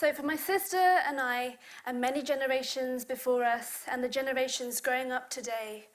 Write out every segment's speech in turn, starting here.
So for my sister and I, and many generations before us, and the generations growing up today,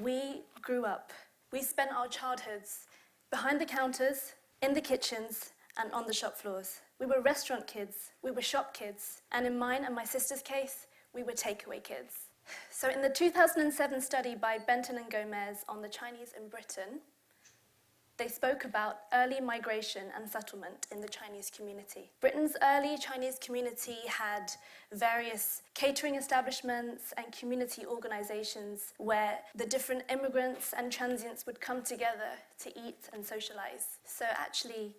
we grew up. We spent our childhoods behind the counters, in the kitchens, and on the shop floors. We were restaurant kids, we were shop kids, and in mine and my sister's case, we were takeaway kids. So in the 2007 study by Benton and Gomez on the Chinese in Britain, they spoke about early migration and settlement in the Chinese community. Britain's early Chinese community had various catering establishments and community organizations where the different immigrants and transients would come together to eat and socialize. So actually,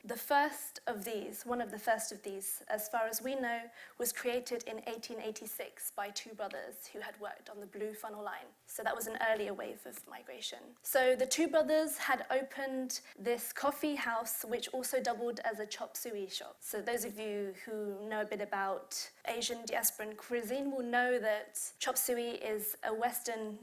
one of the first of these, as far as we know, was created in 1886 by two brothers who had worked on the Blue Funnel Line. So that was an earlier wave of migration. So the two brothers had opened this coffee house, which also doubled as a chop suey shop. So those of you who know a bit about Asian diasporan cuisine will know that chop suey is a Western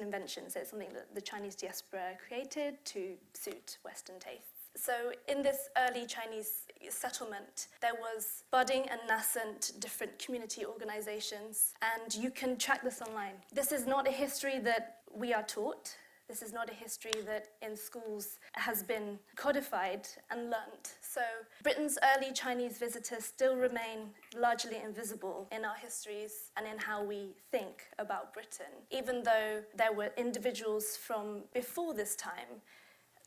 invention. So it's something that the Chinese diaspora created to suit Western tastes. So in this early Chinese settlement, there was budding and nascent different community organizations, and you can track this online. This is not a history that we are taught. This is not a history that in schools has been codified and learnt. So Britain's early Chinese visitors still remain largely invisible in our histories and in how we think about Britain, even though there were individuals from before this time,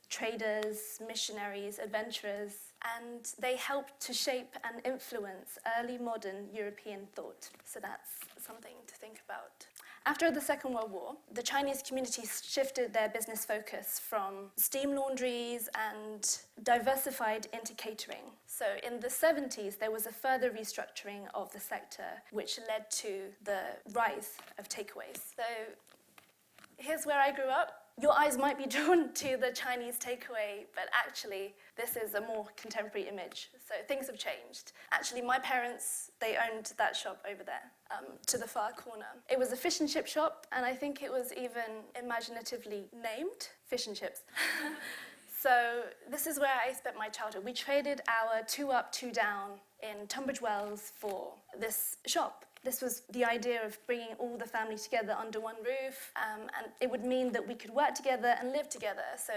traders, missionaries, adventurers, and they helped to shape and influence early modern European thought. So that's something to think about. After the Second World War, the Chinese community shifted their business focus from steam laundries and diversified into catering. So in the 70s, there was a further restructuring of the sector, which led to the rise of takeaways. So here's where I grew up. Your eyes might be drawn to the Chinese takeaway, but actually, this is a more contemporary image. So things have changed. Actually, my parents, they owned that shop over there, to the far corner. It was a fish and chip shop, and I think it was even imaginatively named Fish and Chips. So this is where I spent my childhood. We traded our 2 up, 2 down in Tunbridge Wells for this shop. This was the idea of bringing all the family together under one roof, and it would mean that we could work together and live together, so,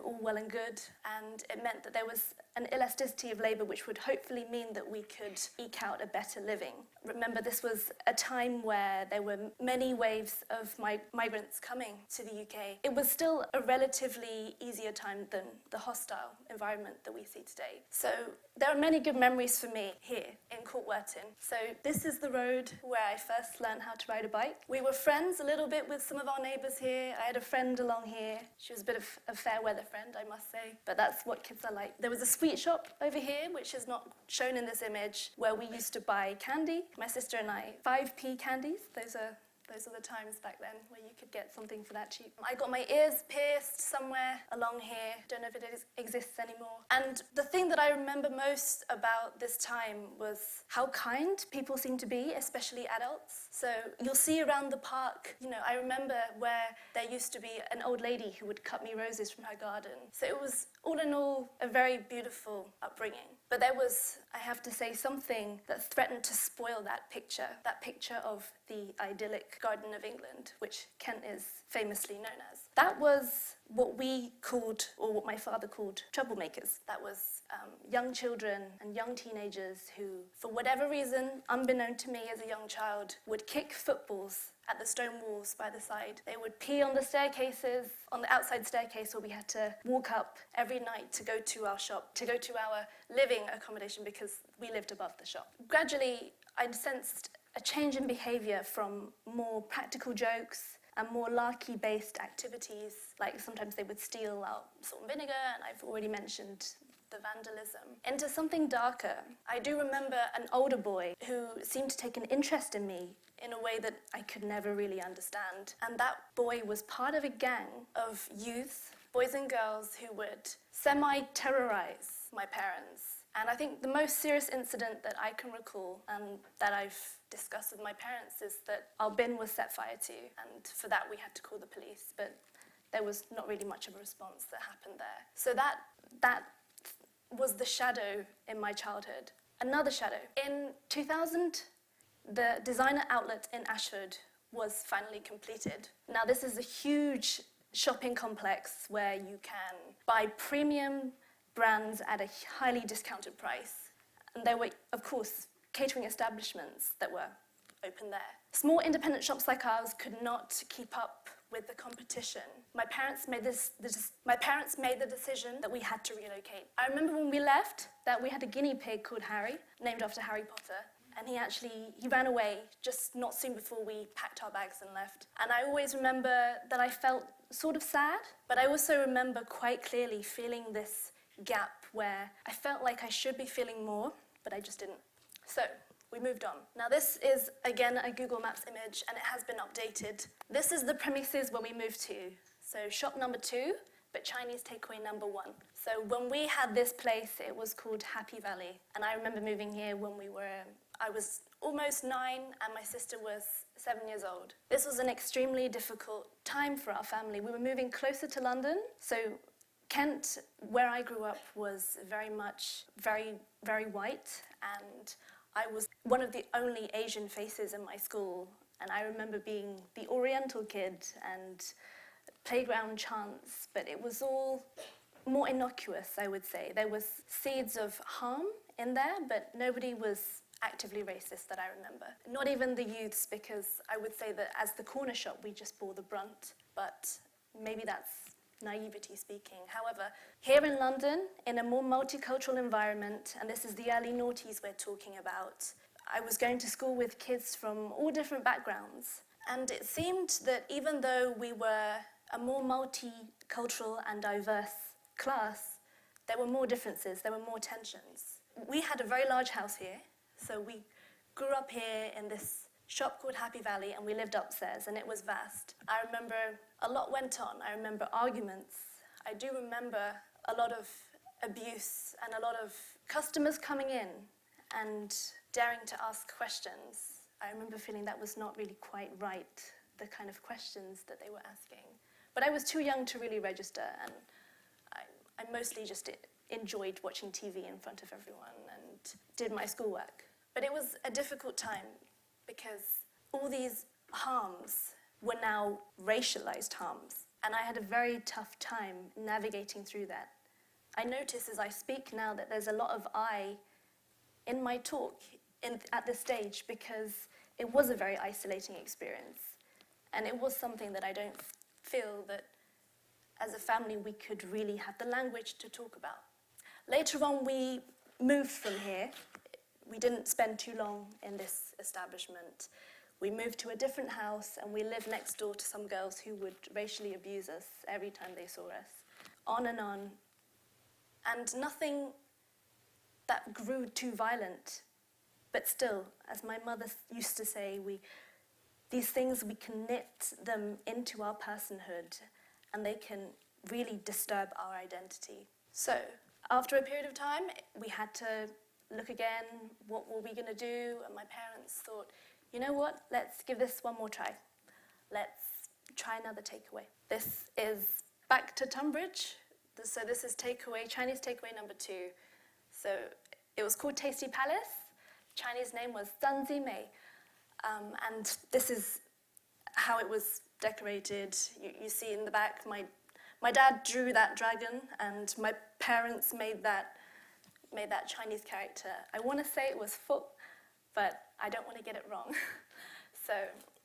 all well and good. And it meant that there was an elasticity of labour which would hopefully mean that we could eke out a better living. Remember, this was a time where there were many waves of migrants coming to the UK. It was still a relatively easier time than the hostile environment that we see today. So there are many good memories for me here in Courtwerton. So this is the road where I first learned how to ride a bike. We were friends a little bit with some of our neighbours here. I had a friend along here. She was a bit of a fair weather friend, I must say, but that's what kids are like. There was a sweet shop over here, which is not shown in this image, where we used to buy candy. My sister and I, 5p candies. Those are the times back then where you could get something for that cheap. I got my ears pierced somewhere along here. Don't know if it exists anymore. And the thing that I remember most about this time was how kind people seemed to be, especially adults. So you'll see around the park, I remember where there used to be an old lady who would cut me roses from her garden. So it was, all in all, a very beautiful upbringing. But there was, I have to say, something that threatened to spoil that picture of the idyllic Garden of England, which Kent is famously known as. That was what we called, or what my father called, troublemakers. That was young children and young teenagers who, for whatever reason, unbeknown to me as a young child, would kick footballs at the stone walls by the side. They would pee on the staircases, on the outside staircase where we had to walk up every night to go to our shop, to go to our living accommodation because we lived above the shop. Gradually, I'd sensed a change in behaviour from more practical jokes and more larky-based activities, like sometimes they would steal our salt and vinegar, and I've already mentioned the vandalism, into something darker. I do remember an older boy who seemed to take an interest in me in a way that I could never really understand. And that boy was part of a gang of youth, boys and girls, who would semi-terrorize my parents. And I think the most serious incident that I can recall and that I've discussed with my parents is that our bin was set fire to, and for that we had to call the police, but there was not really much of a response that happened there. So that was the shadow in my childhood. Another shadow. In 2000, the designer outlet in Ashford was finally completed. Now, this is a huge shopping complex where you can buy premium brands at a highly discounted price. And there were, of course, catering establishments that were open there. Small independent shops like ours could not keep up with the competition. My parents made the decision that we had to relocate. I remember when we left that we had a guinea pig called Harry, named after Harry Potter, and he ran away just not soon before we packed our bags and left. And I always remember that I felt sort of sad, but I also remember quite clearly feeling this gap where I felt like I should be feeling more, but I just didn't. So, we moved on. Now this is, again, a Google Maps image, and it has been updated. This is the premises where we moved to. So shop number 2, but Chinese takeaway number 1. So when we had this place, it was called Happy Valley. And I remember moving here when I was almost 9, and my sister was 7 years old. This was an extremely difficult time for our family. We were moving closer to London, so Kent, where I grew up, was very much, very, very white, and I was one of the only Asian faces in my school, and I remember being the Oriental kid and playground chants, but it was all more innocuous, I would say. There was seeds of harm in there, but nobody was actively racist that I remember. Not even the youths, because I would say that as the corner shop, we just bore the brunt, but maybe that's naivety speaking. However, here in London, in a more multicultural environment, and this is the early noughties we're talking about, I was going to school with kids from all different backgrounds. And it seemed that even though we were a more multicultural and diverse class, there were more differences, there were more tensions. We had a very large house here, so we grew up here in this shop called Happy Valley, and we lived upstairs, and it was vast. I remember a lot went on. I remember arguments. I do remember a lot of abuse and a lot of customers coming in and daring to ask questions. I remember feeling that was not really quite right, the kind of questions that they were asking. But I was too young to really register, and I mostly just enjoyed watching TV in front of everyone and did my schoolwork. But it was a difficult time, because all these harms were now racialized harms, and I had a very tough time navigating through that. I notice as I speak now that there's a lot of I in my talk at this stage, because it was a very isolating experience, and it was something that I don't feel that as a family we could really have the language to talk about. Later on, we moved from here. We didn't spend too long in this establishment. We moved to a different house, and we lived next door to some girls who would racially abuse us every time they saw us. On. And nothing that grew too violent. But still, as my mother used to say, these things, we can knit them into our personhood, and they can really disturb our identity. So, after a period of time, we had to look again, what were we going to do? And my parents thought, you know what, let's give this one more try. Let's try another takeaway. This is back to Tunbridge. So this is Chinese takeaway number 2. So it was called Tasty Palace. Chinese name was Zanzi Mei. And this is how it was decorated. You see in the back, my dad drew that dragon, and my parents made that Chinese character. I want to say it was Fu, but I don't want to get it wrong. So,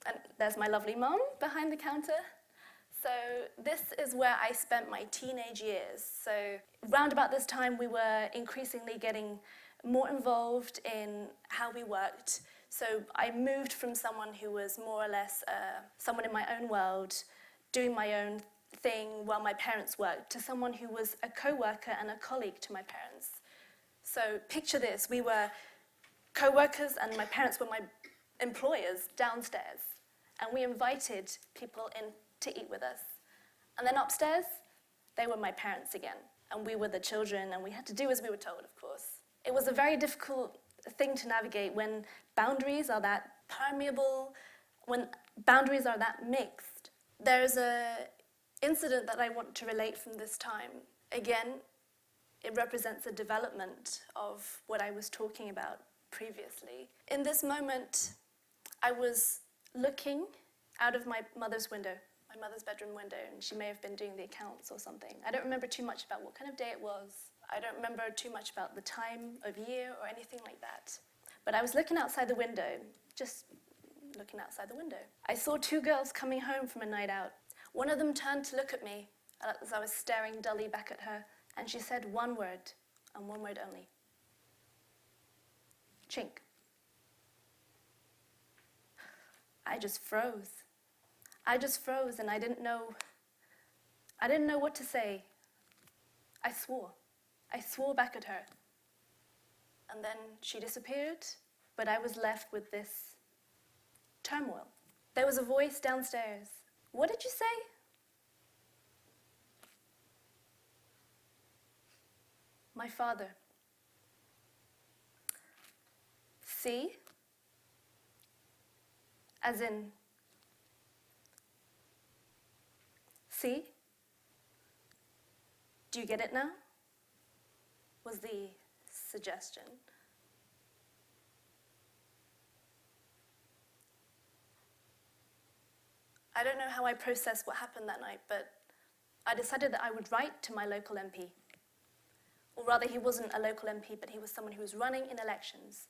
and there's my lovely mom behind the counter. So this is where I spent my teenage years. So round about this time, we were increasingly getting more involved in how we worked. So I moved from someone who was more or less someone in my own world, doing my own thing while my parents worked, to someone who was a co-worker and a colleague to my parents. So picture this, we were co-workers and my parents were my employers downstairs, and we invited people in to eat with us. And then upstairs, they were my parents again, and we were the children, and we had to do as we were told, of course. It was a very difficult thing to navigate when boundaries are that permeable, when boundaries are that mixed. There's an incident that I want to relate from this time. Again, it represents a development of what I was talking about previously. In this moment, I was looking out of my mother's window, my mother's bedroom window, and she may have been doing the accounts or something. I don't remember too much about what kind of day it was. I don't remember too much about the time of year or anything like that. But I was looking outside the window, just looking outside the window. I saw two girls coming home from a night out. One of them turned to look at me as I was staring dully back at her, and she said one word, and one word only. Chink. I just froze. I just froze, and I didn't know what to say. I swore back at her. And then she disappeared, but I was left with this turmoil. There was a voice downstairs. What did you say? My father. See? As in, see? Do you get it now? Was the suggestion. I don't know how I processed what happened that night, but I decided that I would write to my local MP. Or rather, he wasn't a local MP, but he was someone who was running in elections.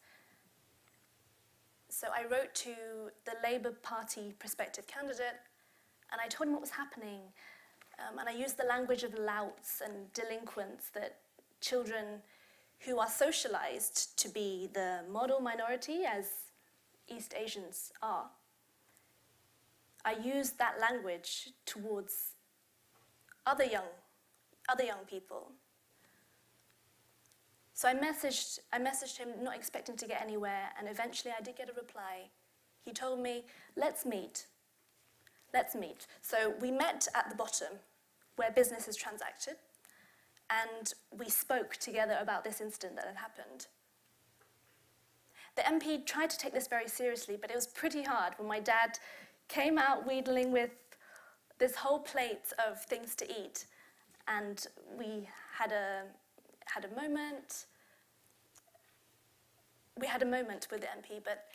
So I wrote to the Labour Party prospective candidate, and I told him what was happening. And I used the language of louts and delinquents, that children who are socialized to be the model minority, as East Asians are. I used that language towards other young people. So I messaged him, not expecting to get anywhere, and eventually I did get a reply. He told me, let's meet. So we met at the bottom, where business is transacted, and we spoke together about this incident that had happened. The MP tried to take this very seriously, but it was pretty hard when my dad came out wheedling with this whole plate of things to eat, and we had a moment. We had a moment with the MP, but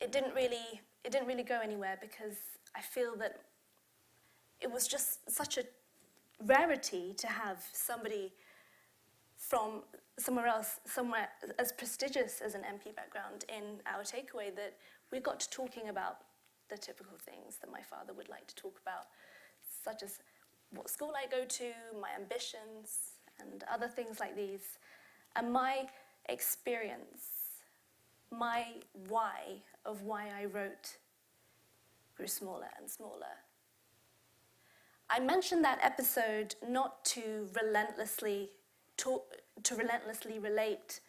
it didn't really go anywhere, because I feel that it was just such a rarity to have somebody from somewhere as prestigious as an MP background in our takeaway, that we got to talking about the typical things that my father would like to talk about, such as what school I go to, my ambitions, and other things like these. And my experience, my why of why I wrote, grew smaller and smaller. I mentioned that episode not to relentlessly relate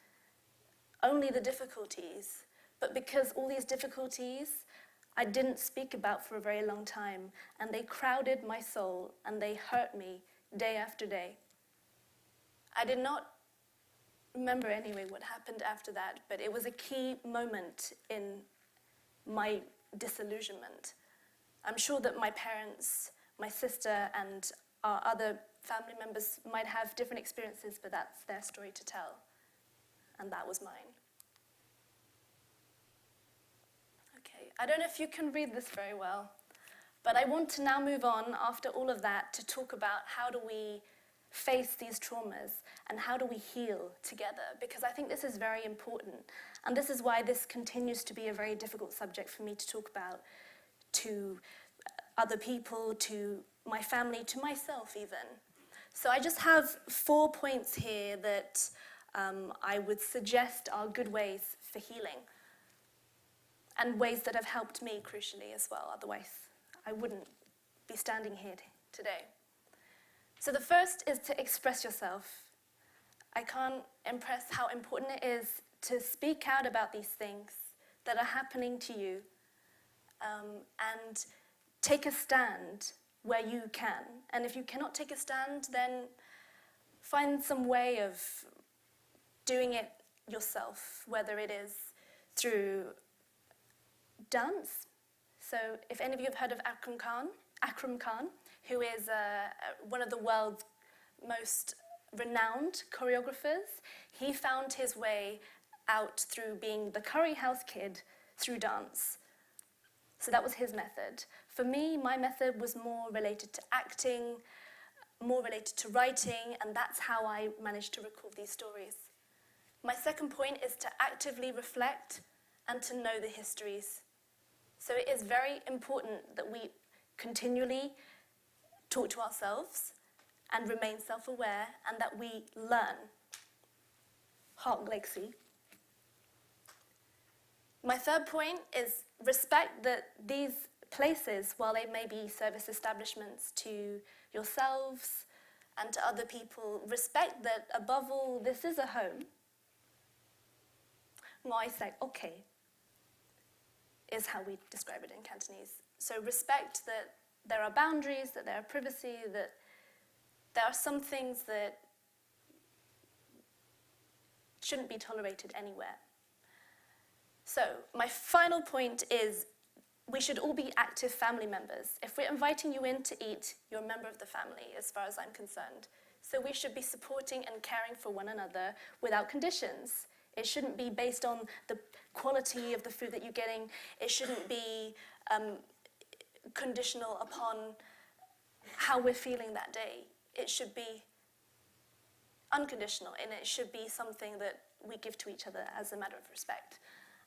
only the difficulties, but because all these difficulties I didn't speak about for a very long time, and they crowded my soul, and they hurt me day after day. I did not remember anyway what happened after that, but it was a key moment in my disillusionment. I'm sure that my parents, my sister, and our other family members might have different experiences, but that's their story to tell, and that was mine. Okay, I don't know if you can read this very well, but I want to now move on after all of that to talk about how do we face these traumas and how do we heal together, because I think this is very important, and this is why this continues to be a very difficult subject for me to talk about to other people, to my family, to myself even. So I just have 4 points here that I would suggest are good ways for healing, and ways that have helped me crucially as well, otherwise I wouldn't be standing here today. So the first is to express yourself. I can't impress how important it is to speak out about these things that are happening to you, and take a stand where you can. And if you cannot take a stand, then find some way of doing it yourself, whether it is through dance. So if any of you have heard of Akram Khan, who is one of the world's most renowned choreographers, he found his way out through being the curry house kid through dance. So that was his method. For me, my method was more related to acting, more related to writing, and that's how I managed to record these stories. My second point is to actively reflect and to know the histories. So it is very important that we continually talk to ourselves and remain self-aware, and that we learn. Hark Lexi. My third point is respect that these places, while they may be service establishments to yourselves and to other people, respect that above all, this is a home. Ngoi sek okay is how we describe it in Cantonese. So respect that there are boundaries, that there are privacy, that there are some things that shouldn't be tolerated anywhere. So my final point is we should all be active family members. If we're inviting you in to eat, you're a member of the family, as far as I'm concerned. So we should be supporting and caring for one another without conditions. It shouldn't be based on the quality of the food that you're getting. It shouldn't be conditional upon how we're feeling that day. It should be unconditional, and it should be something that we give to each other as a matter of respect.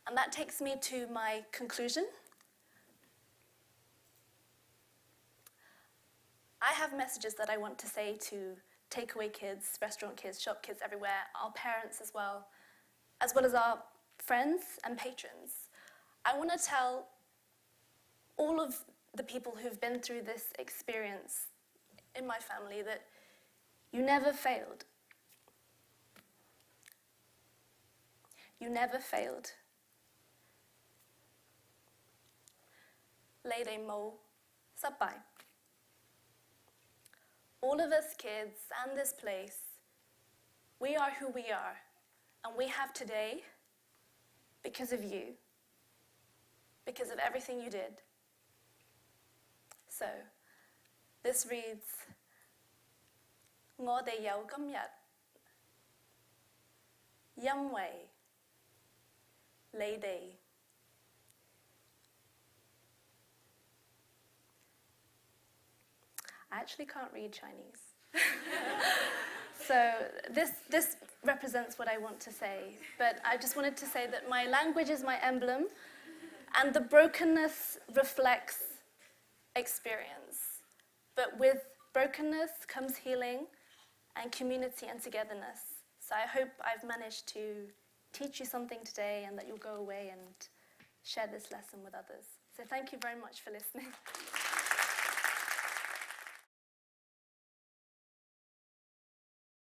And that takes me to my conclusion. I have messages that I want to say to takeaway kids, restaurant kids, shop kids everywhere, our parents as well as our friends and patrons. I want to tell all of the people who've been through this experience in my family that you never failed. You never failed. Lei dei mo sắp bài. All of us kids and this place, we are who we are, and we have today because of you, because of everything you did. So, this reads, Ngõ Đề Dầu Cấm Nhật, Yăm Way, Lei Đề. I actually can't read Chinese. So this represents what I want to say, but I just wanted to say that my language is my emblem, and the brokenness reflects experience. But with brokenness comes healing and community and togetherness. So I hope I've managed to teach you something today, and that you'll go away and share this lesson with others. So thank you very much for listening.